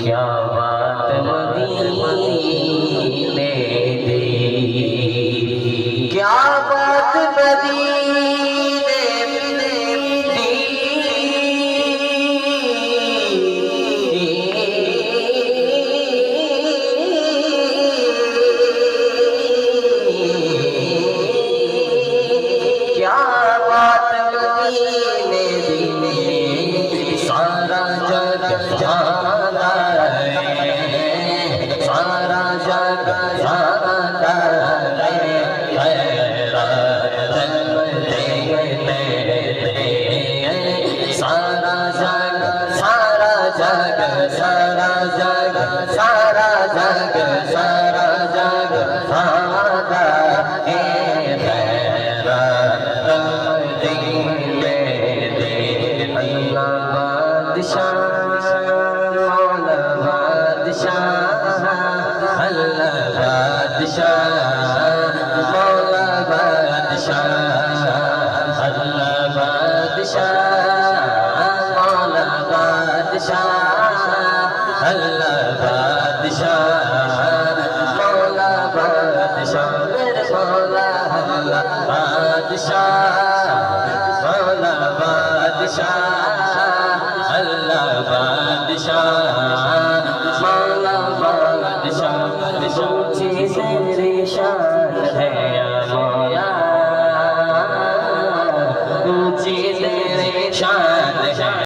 کیا بات مدینے دی، کیا بات مدینے دی، کیا بات مدینے دی، سارا جگ جانا ہے، سارا جگ جانا ہے، سارا جگ سارا جگ سارا جگ سارا جگ سارا جگ آتا ہے اللہ بادشاہ مولا بادشاہ، اللہ بادشاہ مولا بادشاہ، اللہ بادشاہ مولا بادشاہ، اللہ بادشاہ مولا بادشاہ، میرے مولا اللہ بادشاہ مولا بادشاہ، اللہ بادشاہ